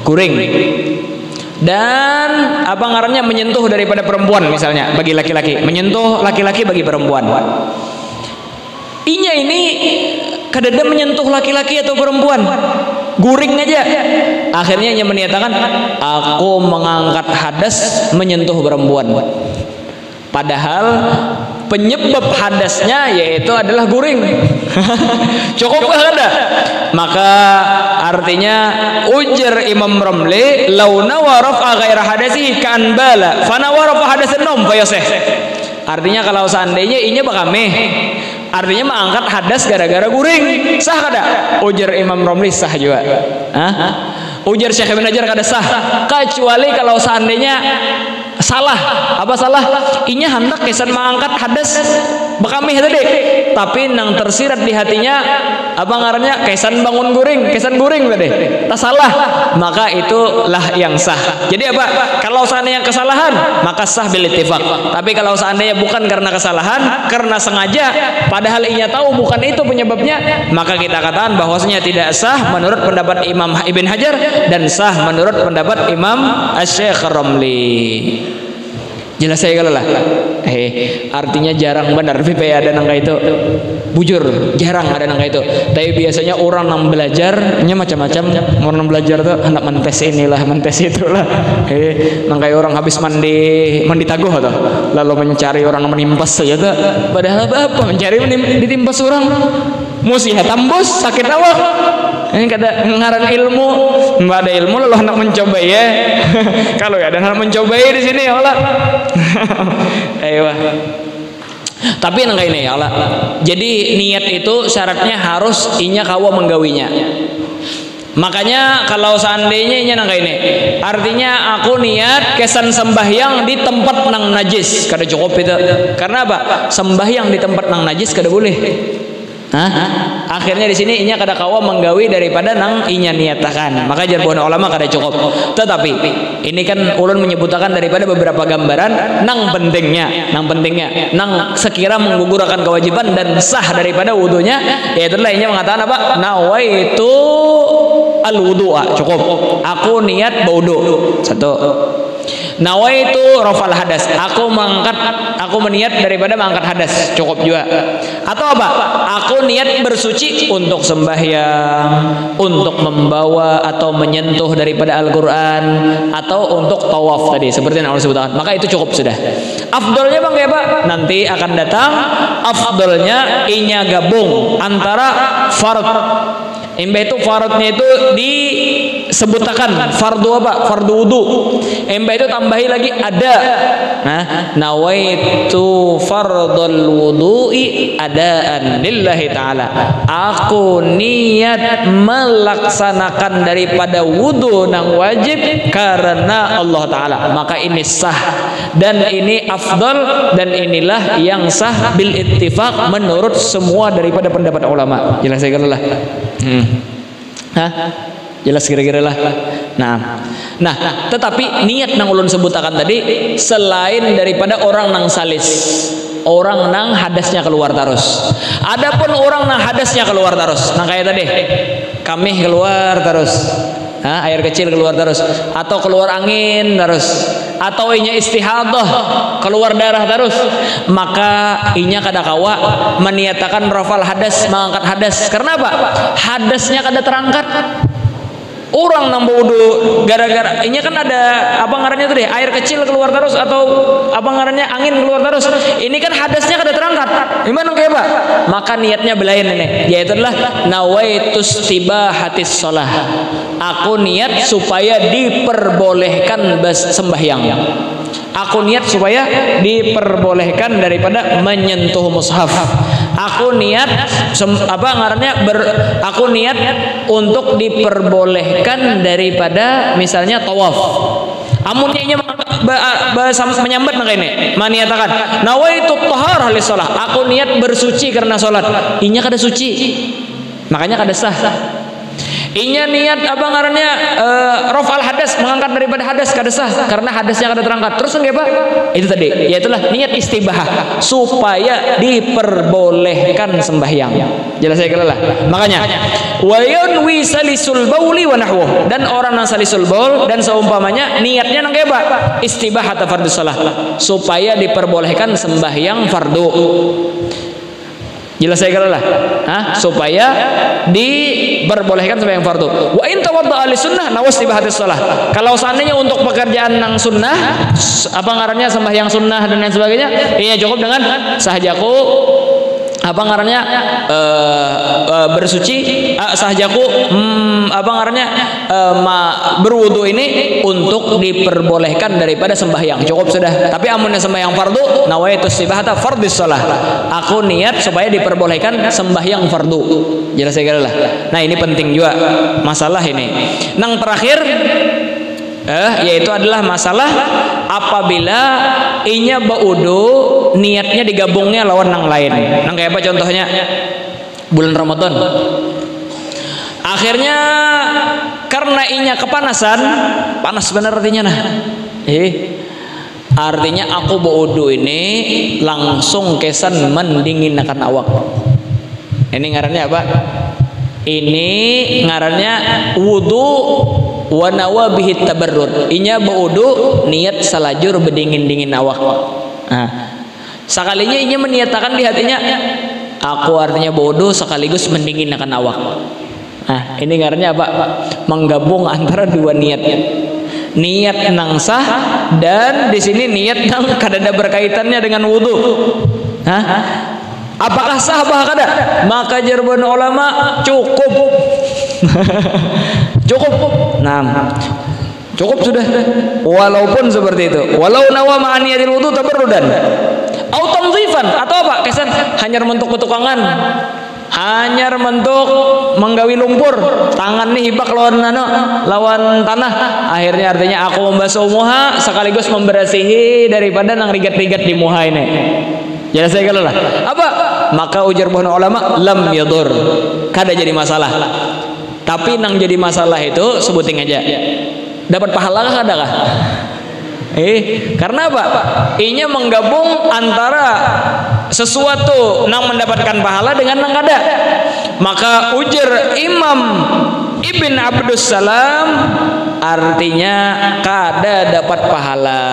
guring. Dan apa ngarannya menyentuh daripada perempuan misalnya bagi laki-laki, menyentuh laki-laki bagi perempuan. Inya ini kadada menyentuh laki-laki atau perempuan, guring aja. Akhirnya ia menyatakan aku mengangkat hadas menyentuh perempuan. Padahal penyebab hadasnya yaitu adalah guring. Cukup ada? Maka artinya ujar Imam Ramli launa wa rafa ghaira hadasihi kan bala fana wa rafa hadasan nom fayasih. Artinya kalau seandainya inya bakame, artinya mengangkat hadas gara-gara guring, sah kada? Ujar Imam Ramli sah juga. Ujar Syekh Ibn Hajar kada sah, kecuali kalau seandainya salah. Apa salah? Inya hendak kesan mengangkat hadas bekamih tadi, tapi nang tersirat di hatinya apa ngarannya kesan bangun guring, kesan guring tadi. Tak salah, maka itulah yang sah. Jadi apa? Kalau seandainya kesalahan, maka sah bil ittifaq. Tapi kalau seandainya bukan karena kesalahan, karena sengaja, padahal inya tahu bukan itu penyebabnya, maka kita katakan bahwasanya tidak sah menurut pendapat Imam Ibn Hajar dan sah menurut pendapat Imam Asy-Syaikh Ramli. Jelas saya kalau lah. Artinya jarang benar VP ada nangka itu. Bujur, jarang ada nangka itu. Tapi biasanya orang yang belajarnya macam-macam. Orang yang belajar tuh hendak mentes inilah, mentes itulah. Nangka orang habis mandi taguh tuh. Lalu mencari orang yang menimpas saja tuh. Padahal apa? Mencari ditimpas orang. Musi tambus sakit awak. Ini kata ngaran ilmu, nggak ada ilmu lalu hendak mencoba ya. Kalau ya ada hendak mencoba di sini ya Allah. Ayo. Tapi nang ini ya Allah. Jadi niat itu syaratnya harus inya kawa menggawinya. Makanya kalau seandainya inya nang ini, artinya aku niat kesan sembahyang di tempat nang najis, kada cukup itu. Karena apa? Sembahyang di tempat nang najis kada boleh. Akhirnya di sini inya kada kawa menggawi daripada nang inya niatakan. Maka jargon ulama kada cukup. Tetapi ini kan ulun menyebutkan daripada beberapa gambaran nang pentingnya, nang sekira menggugurkan kewajiban dan sah daripada wudunya, yaitu inya mengatakan apa? Nawaitu al wudu'a, cukup. Aku niat berwudu. Satu. Nawaitu rafal hadas, aku meniat daripada mengangkat hadas, cukup juga. Atau apa? Aku niat bersuci untuk sembahyang, untuk membawa atau menyentuh daripada Al-Quran, atau untuk tawaf tadi seperti yang Allah sebutkan. Maka itu cukup sudah. Afdolnya bang kayak apa? Nanti akan datang. Afdolnya inya gabung antara fard. Embe itu faradnya itu disebutkan fardu apa? Fardu wudu. Embe itu tambahi lagi ada. Nawaitu fardul wudu'i adaan lillahi ta'ala. Aku niat melaksanakan daripada wudu nang wajib karena Allah Ta'ala. Maka ini sah dan ini afdal dan inilah yang sah bil ittifaq menurut semua daripada pendapat ulama. Jelas saya lah. Jelas kira-kira lah. Nah, tetapi niat nang ulun sebutakan tadi selain daripada orang nang salis, orang nang hadasnya keluar terus. Adapun orang nang hadasnya keluar terus, nang kayak tadi, kami keluar terus, air kecil keluar terus, atau keluar angin terus, atau inya istihadah keluar darah terus, maka inya kada kawa meniatakan rafal hadas, mengangkat hadas. Karena apa? Hadasnya kada terangkat. Orang nang wudu gara-gara inya kan ada apa ngarannya tuh deh, air kecil keluar terus atau apa ngarannya angin keluar terus. Ini kan hadasnya kada terangkat. Gimana kayak apa? Maka niatnya belain ini, yaitu adalah nawaitus tibahatis shalah. Aku niat supaya diperbolehkan sembahyang. Aku niat supaya diperbolehkan daripada menyentuh mushaf. Aku niat aku niat untuk diperbolehkan daripada misalnya tawaf. Amunnya inya menyambat nang kene, maniatakan nawaitu taharah lis shalah. Aku niat bersuci karena salat. Inya kada suci. Makanya kada sah. Inya niat apa ngarannya rafal hadas, mengangkat daripada hadas kada sah karena hadasnya kada terangkat. Terus nggih Pak? Itu tadi, yaitulah niat istibahah supaya diperbolehkan sembahyang. Jelas saya kira lah. Makanya wa yanwi salisul bauli wa nahwuh, dan orang yang salisul baul dan seumpamanya niatnya nang Pak istibahah fardhu shalah supaya diperbolehkan sembahyang fardu. Jelas saya kira lah, supaya diperbolehkan sembahyang fardu. Wa in tawadda'a li sunnah nawas tibahatis shalah. Kalau seandainya untuk pekerjaan yang sunnah, apa ngarannya sembahyang sunnah dan lain sebagainya, ini cukup dengan sahjaku apa ngarannya bersuci sahjaku apa ngarannya berwudu ini untuk diperbolehkan daripada sembahyang, cukup sudah. Tapi amunnya sembahyang fardu nawaitu istibahata fardhis shalah, aku niat supaya diperbolehkan sembahyang fardu. Jelas saya kira lah. Nah ini penting juga masalah ini. Nang terakhir yaitu adalah masalah apabila inya baudu niatnya digabungnya lawan nang lain. Nang kayak apa contohnya? Bulan Ramadan. Akhirnya karena inya kepanasan, panas benar artinya nah. Artinya aku baudu ini langsung kesan mendinginkan awak. Ini ngarannya apa? Ini ngarannya wudu wa nawa bihi tabarrud. Inya baudu niat salajur bedingin-dingin awak. Nah, sekalinya inya meniatakan di hatinya aku artinya baudu sekaligus mendinginkan awak. Nah, ini ngarannya apa? Menggabung antara dua niat. Niat nang sah dan di sini niat nang kada ada berkaitannya dengan wudu. Apakah sah apa kada? Maka jarban ulama cukup. Cukup. Nah, cukup sudah. Walaupun seperti itu. Walau nawa ma'aniyatil wudu tabarrudan. Au tamdhifan atau apa? Kesan hanya mentuk petukangan. Hanya mentuk menggawi lumpur, tangan nih hibak lawan tanah. Akhirnya artinya aku membasuh muha sekaligus membersihi daripada nang rigat-rigat di muha ini. Jadi saya kira lah. Apa? Maka ujar ulama lam yadur. Kada jadi masalah. Tapi nang jadi masalah itu sebutin aja. Dapat pahala kah ada kah? Karena apa? Inya menggabung antara sesuatu nang mendapatkan pahala dengan nang kada. Maka ujar Imam Ibn Abdus Salam artinya kada dapat pahala.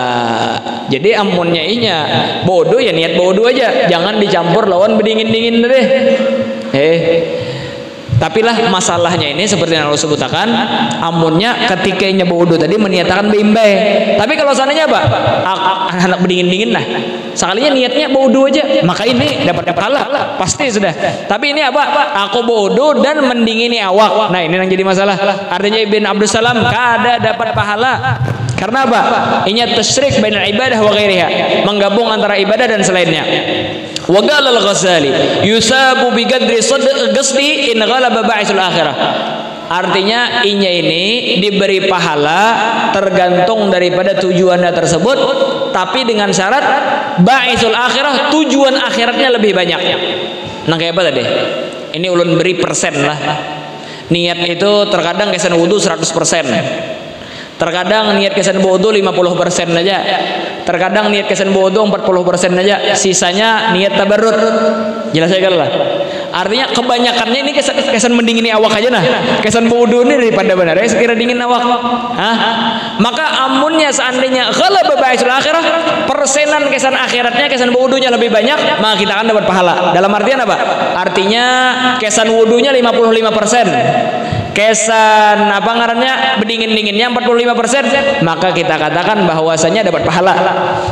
Jadi amunnya inya bodoh ya niat bodoh aja, jangan dicampur lawan bedingin-dingin deh. Tapi lah masalahnya ini seperti yang Allah sebutkan, amunnya ketika inya bodoh tadi meniatakan bimbai. Tapi kalau seandainya apa? Anak bedingin-dingin nah. Sekalinya niatnya bodoh aja, maka ini dapat pahala pasti sudah. Tapi ini apa? Aku bodoh dan mendingini awak. Nah, ini yang jadi masalah. Artinya Ibn Abdus Salam kada dapat pahala. Karena apa? Inya tasyrik bainal ibadah wa ghairiha, menggabung antara ibadah dan selainnya. Wa qala al-Ghazali yusabu bi qadri qasdi in ghalaba ba'isul akhirah. Artinya inya ini diberi pahala tergantung daripada tujuannya tersebut, tapi dengan syarat ba'isul akhirah, tujuan akhiratnya lebih banyak. Nah kayak apa tadi? Ini ulun beri persen lah. Niat itu terkadang kesan wudu 100%. Terkadang niat kesan wudu 50% aja. Terkadang niat kesan wudu 40% aja. Sisanya niat tabarrud. Jelas saya lah. Artinya kebanyakannya ini kesan mendingini awak aja nah. Kesan wudu ini daripada benar ya sekira dingin awak. Maka amunnya seandainya ghalaba ba'isul akhirah, persenan kesan akhiratnya kesan wudunya lebih banyak, maka kita akan dapat pahala. Dalam artian apa? Artinya kesan wudunya 55%. Kesan apa ngarannya bedingin-dinginnya 45%, maka kita katakan bahwasanya dapat pahala.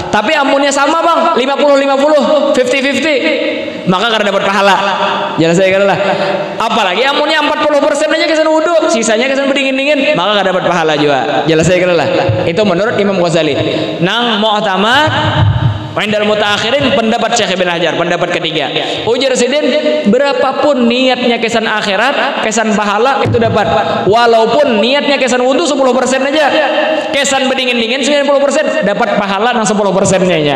Tapi amunnya sama bang 50-50 50-50, maka karena dapat pahala. Jelas saya kira lah. Apalagi amunnya 40% aja kesan wudu, sisanya kesan bedingin-dingin, maka kada dapat pahala juga. Jelas saya kira lah. Itu menurut Imam Ghazali. Nang mu'tamad Indal mutaakhirin pendapat Syekh Ibn Hajar, pendapat ketiga. Ujar Sidin, berapapun niatnya kesan akhirat, kesan pahala itu dapat. Walaupun niatnya kesan wudu 10% aja. Kesan berdingin-dingin 90% dapat pahala nang 10%-nya nya.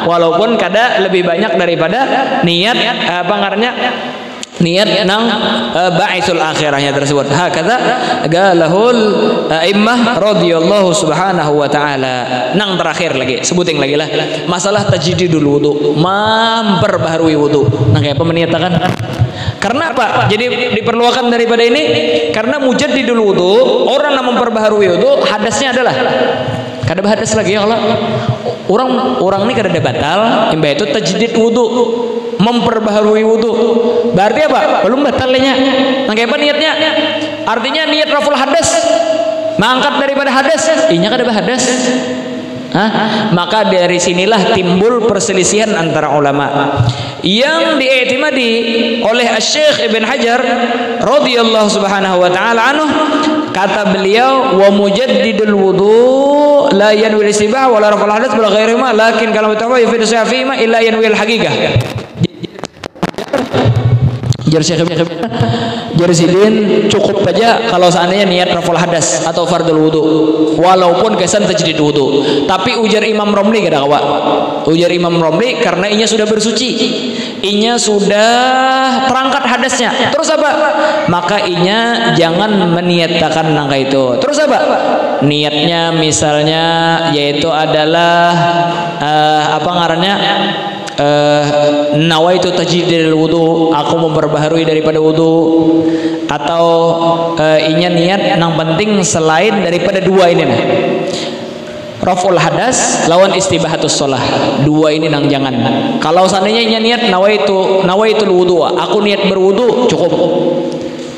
Walaupun kada lebih banyak daripada niat apa ngarannya? Niat nang ba'isul akhirahnya tersebut. Hakadha galahul a'immah radhiyallahu subhanahu wa ta'ala. Nang terakhir lagi, sebutin lagi lah. Masalah tajdidul wudu, memperbaharui wudu. Nang kayak apa menyatakan? Karena apa? Jadi diperlukan daripada ini karena mujaddidul wudu, orang yang memperbaharui wudu hadasnya adalah kada hadas lagi ya Allah. Orang ini kada ada batal, imbah itu tajdid wudu, memperbaharui wudu. Berarti apa? Belum batalnya. Nang apa niatnya? Artinya niat raful hadas, mangkat daripada hadas, inya kada hadas. Maka dari sinilah timbul perselisihan antara ulama. Yang diiktimadi oleh Syekh Ibn Hajar radhiyallahu subhanahu wa ta'ala anhu, kata beliau, wa mujaddidul wudu la yanwi al-istibah wa la raf'al hadath bil ghairi ma lakin kalam tawwa yufidu syafi'i ma illa yanwi al-haqiqah. Sidin cukup saja kalau seandainya niat raful hadas atau fardul wudu walaupun kesan tajdid wudu. Tapi ujar Imam Romli kada kawa. Ujar Imam Romli karena inya sudah bersuci, inya sudah terangkat hadasnya. Terus apa? Maka inya jangan meniatakan nangka itu. Terus apa? Niatnya misalnya yaitu adalah apa ngarannya? Nawaitu tajdidul wudu, aku memperbaharui daripada wudu, atau inya niat nang penting selain daripada dua ini nah, raful hadas lawan istibahatus shalah, dua ini nang jangan. Kalau seandainya inya niat nawaitul wudu, aku niat berwudu, cukup.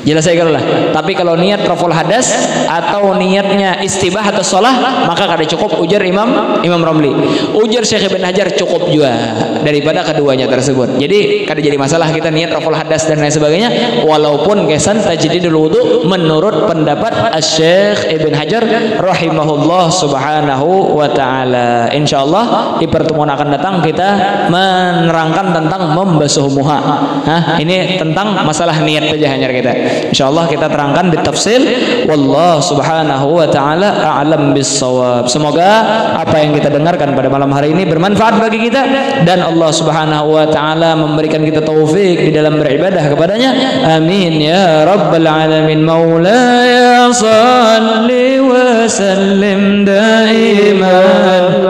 Jelas saya kalau lah. Tapi kalau niat raful hadas atau niatnya istibahatus shalah, maka kada cukup ujar Imam Romli. Ujar Syekh Ibn Hajar cukup juga daripada keduanya tersebut. Jadi kada jadi masalah kita niat raful hadas dan lain sebagainya walaupun kesan tajdidul wudu menurut pendapat Syekh Ibn Hajar rahimahullah subhanahu wa ta'ala. Insyaallah di pertemuan akan datang kita menerangkan tentang membasuh muha. Ini tentang masalah niat saja hanya kita. Insyaallah kita terangkan di tafsil. Wallahu subhanahu wa ta'ala a'lam bis-shawab. Semoga apa yang kita dengarkan pada malam hari ini bermanfaat bagi kita dan Allah subhanahu wa ta'ala memberikan kita taufik di dalam beribadah kepadanya. Amin ya rabbal alamin. Maulaya salli wa sallim daiman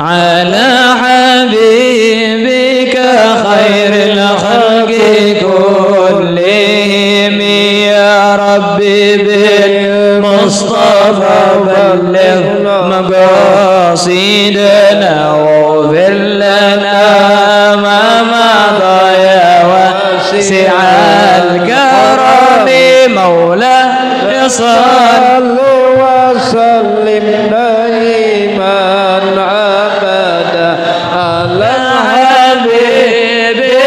ala habibika khairil khalqi kullihim ya rabbi bil mustafa balligh maqasidana waghfir lana ma madha ya wasi'al karami maula salli wa sallim daiman abada ala habibika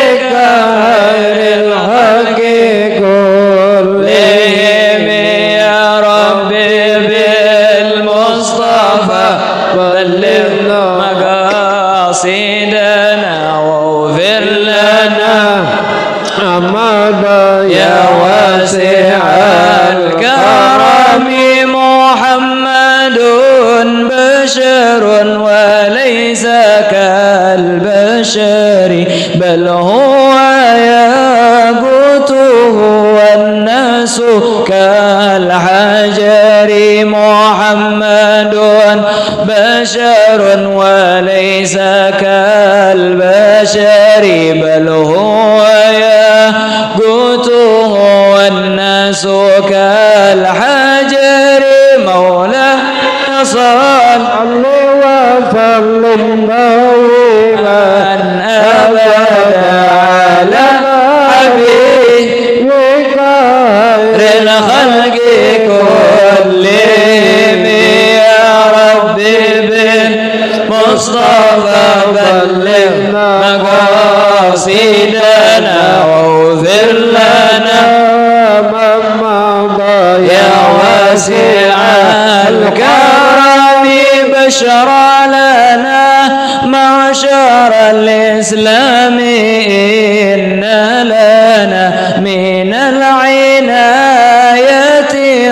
khairil haqqi kullihim ya rabbi bil mustafa balligh maqasidana waghfir lana amada ya wasi'al karami Muhammadun basharun wa laysa kal bashari bal huwa yaqutuhu wan nasu kal hajari Muhammadun basharun wa laysa kal bashari bal huwa yaqutuhu wan nasu kal hajari maula salli wa sallim daiman abada ala habibika khairil khalqi kullihim ya rabbi bil mustafa balligh maqasidana waghfir lana ya wasi'al karami bashara لنا معشر الإسلام إن لنا من العناية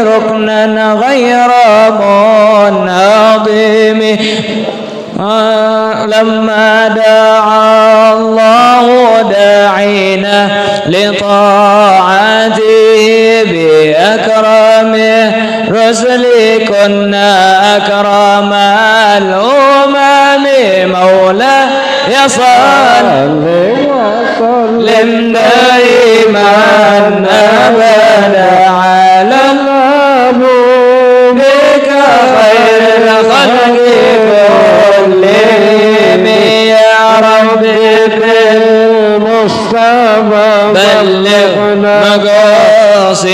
ركنا غير منهضم لما دعا الله داعينا لطاعته بأكرمه رسل كنا أكرم الأمم مولاي وسلم دائما أبدا على بك خير الخلق كلهم يا ربي بالمصطفى بلغ مقاصد